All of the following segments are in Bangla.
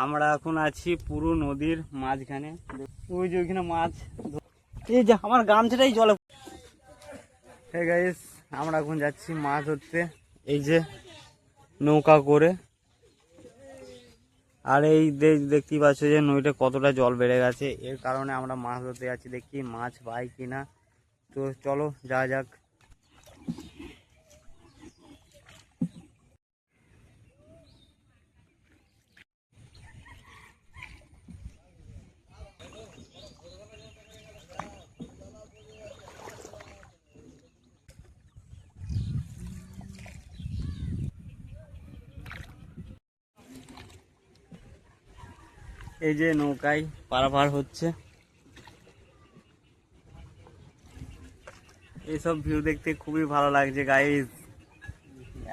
আমরা এখন আছি পুরো নদীর মাঝখানে। ওই যে ওইখানে মাছ, এই যে আমার গামছাটাই জলে। হে গাইস, আমরা এখন যাচ্ছি মাছ ধরতে, এই যে নৌকা করে। আর এই দেখতেই পাচ্ছ যে নদীতে কতটা জল বেড়ে গেছে, এর কারণে আমরা মাছ ধরতে যাচ্ছি, দেখি মাছ পাই কিনা। তো চলো যাওয়া যাক। এই যে নৌকায় পারাপার হচ্ছে, এইসব ভিউ দেখতে খুবই ভালো লাগছে গাইস।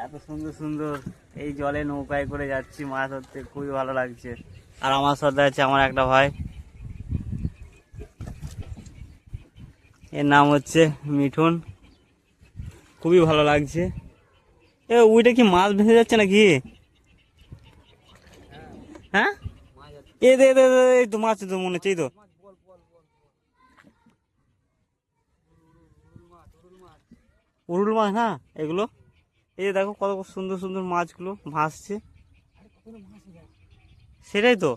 এত সুন্দর সুন্দর এই জলে নৌকায় করে যাচ্ছি মাছ ধরতে, খুবই ভালো লাগছে। আর আমার সাথে আছে আমার একটা ভাই, এর নাম হচ্ছে মিঠুন। খুবই ভালো লাগছে। এ ওইটা কি মাছ ভেসে যাচ্ছে নাকি? হ্যাঁ, এ দে দে দে, এই তো মাছ তো মনে হচ্ছে, এই তো উরুল মাছ না এগুলো। এই যে দেখো কত সুন্দর সুন্দর মাছগুলো ভাসছে, সেটাই তো।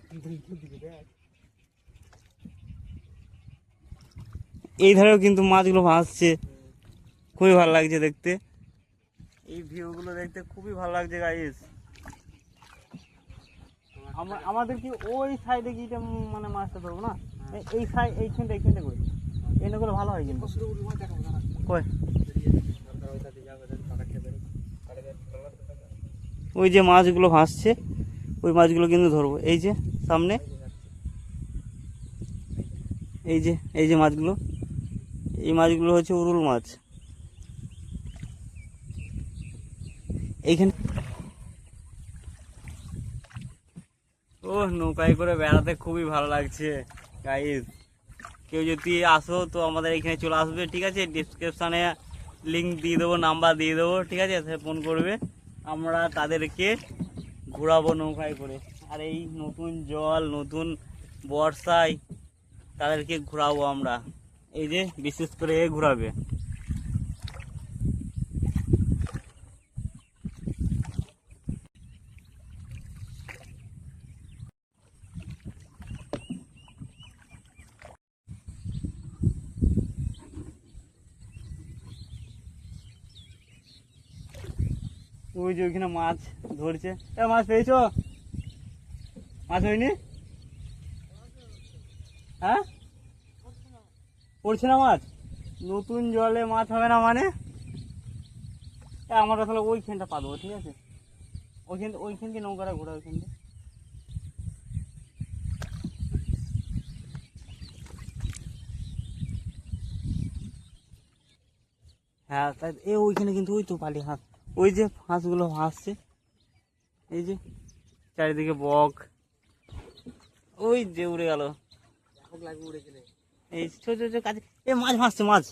এই ধারেও কিন্তু মাছগুলো ভাসছে, খুবই ভালো লাগছে দেখতে। এই ভিউগুলো দেখতে খুবই ভালো লাগছে গাইস। আমাদের কি ওই সাইডে গিয়ে মানে মাছটা ধরবো না, এই সাইড এইখানটা করে এনে করে ভালো হয় কিন্তু। কই ওই যে মাছগুলো ভাসছে, ওই মাছগুলো কিন্তু ধরবো। এই যে সামনে, এই যে মাছগুলো, এই মাছগুলো হচ্ছে উরুল মাছ। এইখানে ও নৌকায় করে বেড়াতে খুবই ভালো লাগছে গাইস। কেউ যদি আসো তো আমাদের এখানে চলে আসবে, ঠিক আছে? ডিসক্রিপশানে লিঙ্ক দিয়ে দেবো, নাম্বার দিয়ে দেবো, ঠিক আছে? ফোন করবে, আমরা তাদেরকে ঘোরাবো নৌকায় করে। আর এই নতুন জল, নতুন বর্ষায় তাদেরকে ঘোরাবো আমরা। এই যে বিশেষ করে ঘোরাবে। ওই যে ওইখানে মাছ ধরছে। এ মাছ পেয়েছো? মাছ হয়নি? হ্যাঁ, পড়ছে না মাছ? নতুন জলে মাছ হবে না মানে? আমরা তাহলে ওইখানটা পাবো, ঠিক আছে? ওইখানকে নৌকাটা ঘোরা, ওইখানটা। হ্যাঁ, তাই ওইখানে কিন্তু ওই তো পালি হাঁস, ওই যে হাঁসগুলো ভাসছে, এই যে চারিদিকে বক, ওই যে উড়ে গেল। এই ছোট ছোট কাজ, এ মাছ ভাসছে মাছ,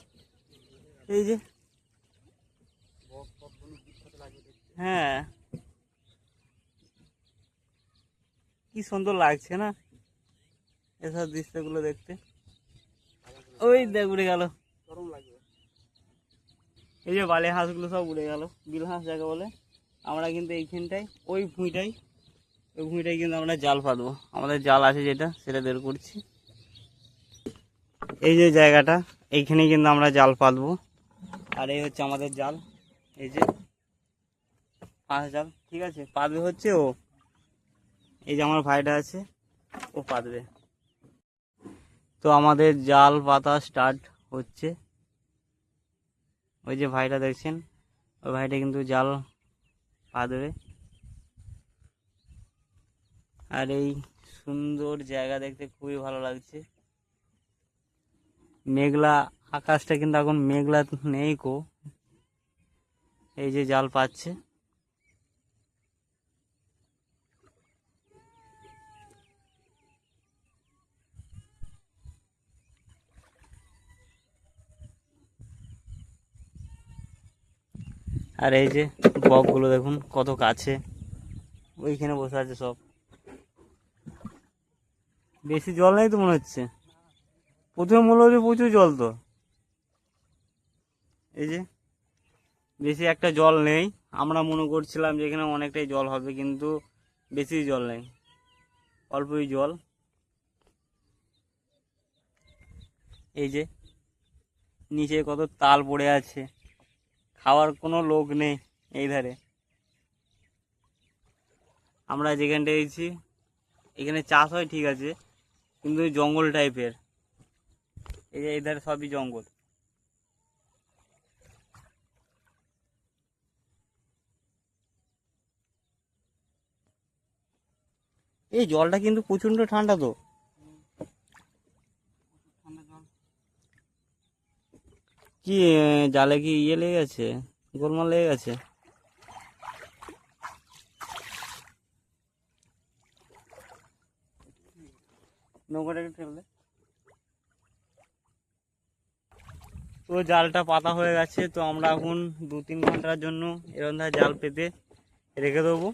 এই যে। হ্যাঁ, কি সুন্দর লাগছে না এসব দৃশ্যগুলো দেখতে। ওই দেখ উড়ে গেল, এই যে বালি হাঁসগুলো সব উড়ে গেল, বিল হাঁস যাকে বলে। আমরা কিন্তু এইখানটায় ওই ভুঁইটাই কিন্তু আমরা জাল পাতবো। আমাদের জাল আছে যেটা, সেটা বের করছি। এই যে জায়গাটা, এইখানেই কিন্তু আমরা জাল পাতবো। আর এই হচ্ছে আমাদের জাল, এই যে হাঁস জাল, ঠিক আছে? পাতবে হচ্ছে ও, এই যে আমার ভাইটা আছে, ও পাতবে। তো আমাদের জাল পাতা স্টার্ট হচ্ছে। ওই যে ভাইটা দেখছেন, ওই ভাইটা কিন্তু জাল পাতবে। আর এই সুন্দর জায়গা দেখতে খুবই ভালো লাগছে। মেঘলা আকাশটা কিন্তু এখন মেঘলা নেই কো। এই যে জাল পাচ্ছে, আর এই যে বকগুলো দেখুন কত কাছে, ওইখানে বসে আছে সব। বেশি জল নেই তো মনে হচ্ছে, প্রথমে মনে হচ্ছে প্রচুর জল তো। এই যে বেশি একটা জল নেই, আমরা মনে করছিলাম যে এখানে অনেকটাই জল হবে, কিন্তু বেশি জল নেই, অল্পই জল। এই যে নিচে কত তাল পড়ে আছে, খাওয়ার কোনো লোক নেই এই ধারে। আমরা যেখানটা এসেছি এখানে চাষ হয় ঠিক আছে, কিন্তু জঙ্গল টাইপের। এই যে এই ধারে সবই জঙ্গল। এই জলটা কিন্তু প্রচন্ড ঠান্ডা তো। কি জালে কি ইয়ে লেগে গেছে, গোলমাল লেগে গেছে? নৌকাটাকে ফেললে তো জালটা পাতা হয়ে গেছে, তো আমরা এখন 2-3 ঘন্টার জন্য এরকম ধারে জাল পেতে রেখে দেবো,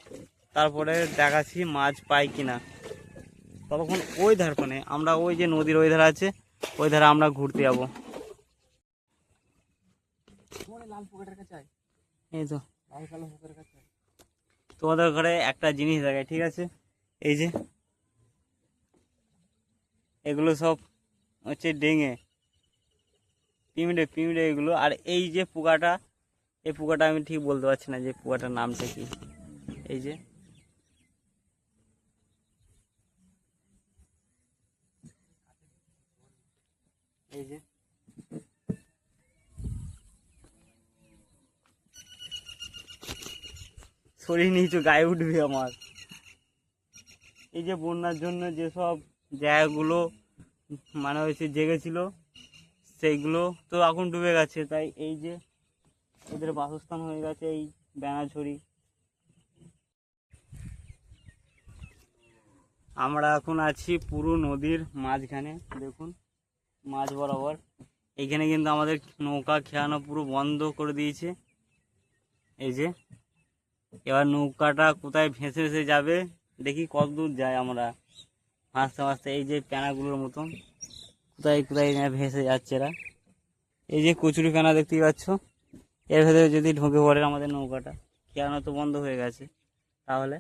তারপরে দেখাচ্ছি মাছ পাই কিনা। ততক্ষণ ওই ধার মানে আমরা ওই যে নদীর ওই ধারে আছে, ওই ধারে আমরা ঘুরতে যাবো। এই তো তোমাদের ঘরে একটা জিনিস দেখায়, ঠিক আছে? এই যে এগুলো সব হচ্ছে ডেঙে, পিমড়ে পিমড়ে এগুলো। আর এই যে পোকাটা, এই পোকাটা আমি ঠিক বলতে পারছি না যে পোকাটার নামটা কি। এই যে এই যে শরীর নিচু গায়ে উঠবে আমার। এই যে বন্যার জন্য যেসব জায়গাগুলো মানে হয়েছে জেগেছিল, সেইগুলো তো এখন ডুবে গেছে। তাই এই যে এদের বাসস্থান হয়ে গেছে এই ব্যানাঝুরি। আমরা এখন আছি পুরো নদীর মাঝখানে, দেখুন মাঝ বরাবর। এইখানে কিন্তু আমাদের নৌকা খেয়ানো পুরো বন্ধ করে দিয়েছে। এই যে এবার নৌকাটা কোথায় ভেসে ভেসে যাবে, দেখি কত দূর যায়। আমরা ভাসতে ভাসতে এই যে প্যানাগুলোর মতন কোথায় কোথায় ভেসে যাচ্ছে এরা। এই যে কচুরি প্যানা দেখতেই পাচ্ছ, এর ভেতরে যদি ঢুকে পড়ে আমাদের নৌকাটা, খেয়ানো তো বন্ধ হয়ে গেছে। তাহলে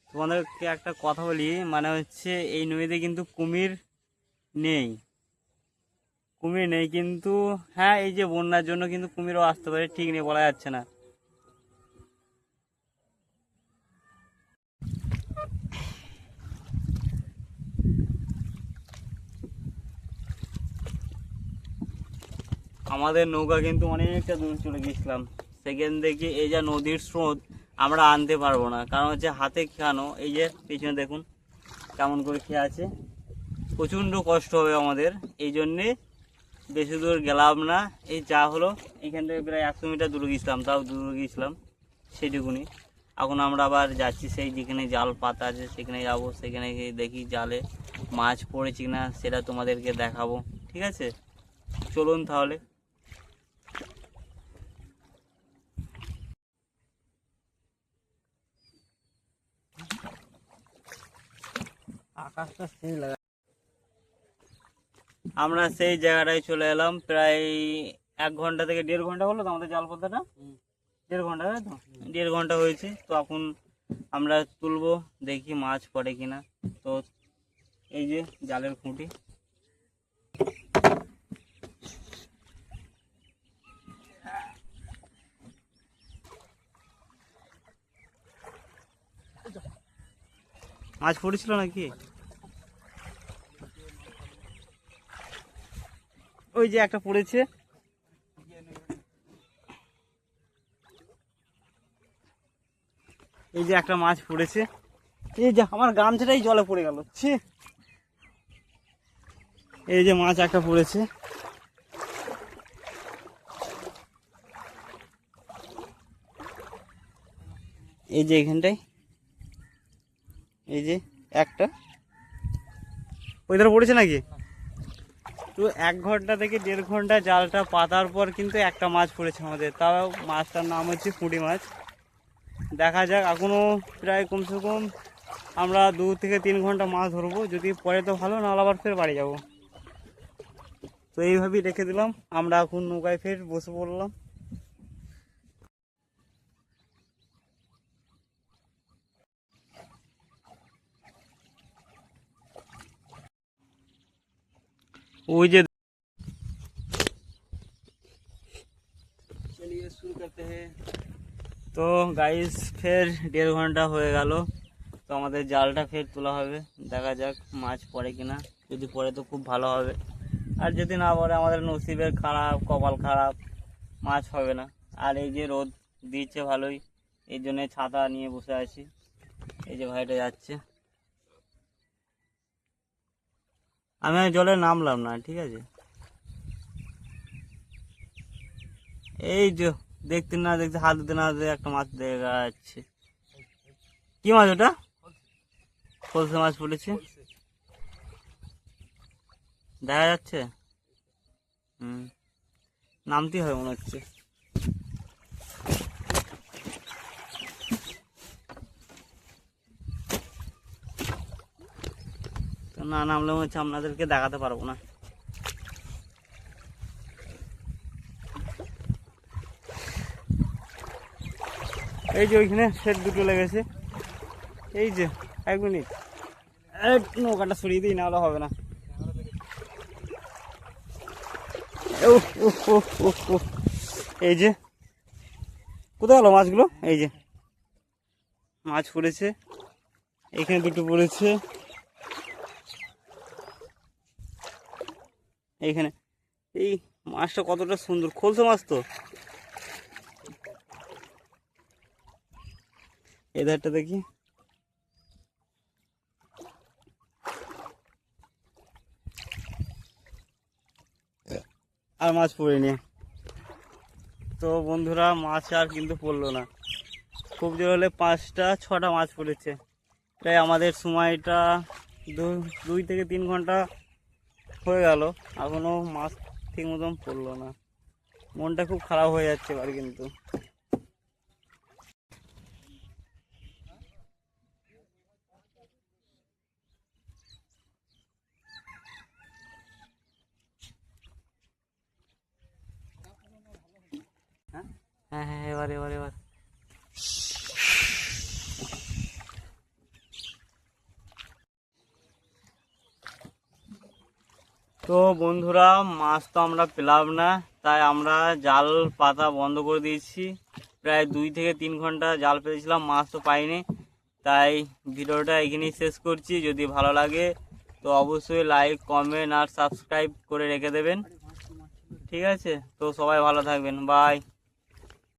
তোমাদেরকে একটা কথা বলি, মানে হচ্ছে এই নদীতে কিন্তু কুমির নেই, কুমির নেই কিন্তু হ্যাঁ এই যে বন্যার জন্য কিন্তু কুমিরও আসতে পারে, ঠিক নেই, বলা যাচ্ছে না। আমাদের নৌকা কিন্তু অনেকটা দূর চলে গেছিলাম, সেখান থেকে এই যে নদীর স্রোত আমরা আনতে পারবো না, কারণ হচ্ছে হাতে খেয়ানো। এই যে পিছনে দেখুন কেমন করে খেয়ে আছে, প্রচণ্ড কষ্ট হবে আমাদের, এই জন্যে বেশি দূর গেলাম না। এই যা হলো এখান থেকে প্রায় 100 মিটার দূরে গিয়েছিলাম, তাও দূরে গিয়েছিলাম সেইটুকুনি। এখন আমরা আবার যাচ্ছি সেই যেখানে জাল পাতা আছে সেখানে যাবো, সেখানে গিয়ে দেখি জালে মাছ পড়েছি কিনা সেটা তোমাদেরকে দেখাবো, ঠিক আছে? চলুন তাহলে। আকাশটা সেই লাগা, আমরা সেই জায়গাটায় চলে এলাম। প্রায় 1 ঘন্টা থেকে 1.5 ঘন্টা হলো তো আমাদের জাল পাতাটা, 1.5 ঘন্টা, তাই তো 1.5 ঘন্টা হয়েছে। তো এখন আমরা তুলবো, দেখি মাছ পড়ে কিনা। তো এই যে জালের খুঁটি, মাছ পড়েছিল নাকি? ওই যে একটা পড়েছে, এই যে একটা মাছ পড়েছে। এই যে আমার গামছাটাই জলে পড়ে গেল, ছি। এই যে মাছ একটা পড়েছে, এই যে এখানটায়, এই যে একটা ওই ধারে পড়েছে নাকি? তো 1 ঘন্টা থেকে 1.5 ঘন্টা জালটা পাতার পর কিন্তু একটা মাছ পড়েছে আমাদের। তাও মাছটার নাম হচ্ছে পুঁটি মাছ। দেখা যাক, এখনও প্রায় কমসে কম আমরা 2 থেকে 3 ঘন্টা মাছ ধরবো। যদি পরে তো ভালো, নাহলে আবার ফের বাড়ি যাব। তো এইভাবেই রেখে দিলাম। আমরা এখন নৌকায় ফের বসে পড়লাম। ওই যে চলিए शुरू करते हैं। তো গাইস ফের 1.5 ঘন্টা হয়ে গেল। তো আমাদের জালটা ফের তোলা হবে। দেখা যাক মাছ পড়ে কিনা। যদি পড়ে তো খুব ভালো হবে, আর যদি না পড়ে আমাদের নসিবের খারাপ, কপাল খারাপ, মাছ হবে না। আর এই যে রোদ দিচ্ছে ভালোই, এই জন্যে ছাতা নিয়ে বসে আছি। এই যে ভাইটা যাচ্ছে, আমি আর জলে নামলাম না, ঠিক আছে। এই যে দেখতে না দেখতে, হাত দিতে না দিতে একটা মাছ দেখা যাচ্ছে। কি মাছ ওটা? কলসে মাছ পড়েছে, দেখা যাচ্ছে। নামতেই হবে মনে হচ্ছে। তো না নামলে মনে হচ্ছে আপনাদেরকে দেখাতে পারবো না। এই যে ওইখানে ফের দুটো লেগেছে। এই যে 1 মিনিট, নৌকাটা সরিয়ে দিই, নাহলে হবে না। এই যে কোথায় গেলো মাছগুলো? এই যে মাছ পড়েছে, এইখানে দুটো পড়েছে, এইখানে। এই মাছটা কতটা সুন্দর, খোলসে মাছ তো। এধারটা দেখি, আর মাছ পড়েনি। তো বন্ধুরা, মাছ আর কিন্তু পড়লো না। খুব জোর হলে 5টা 6টা মাছ পড়েছে। তাই আমাদের সময়টা 2 থেকে 3 ঘন্টা হয়ে গেল, এখনও মাছ ঠিক মতন পড়লো না। মনটা খুব খারাপ হয়ে যাচ্ছে এবার কিন্তু। হ্যাঁ হ্যাঁ, এবার এবার এবার তো বন্ধুরা, মাছ তো আমরা পেলাম না, তাই আমরা জাল পাতা বন্ধ করে দিয়েছি। প্রায় 2 থেকে 3 ঘন্টা জাল পেয়েছিলাম, মাছ তো পাইনি। তাই ভিডিওটা এখানেই শেষ করছি। যদি ভালো লাগে তো অবশ্যই লাইক, কমেন্ট আর সাবস্ক্রাইব করে রেখে দেবেন, ঠিক আছে। তো সবাই ভালো থাকবেন, বাই।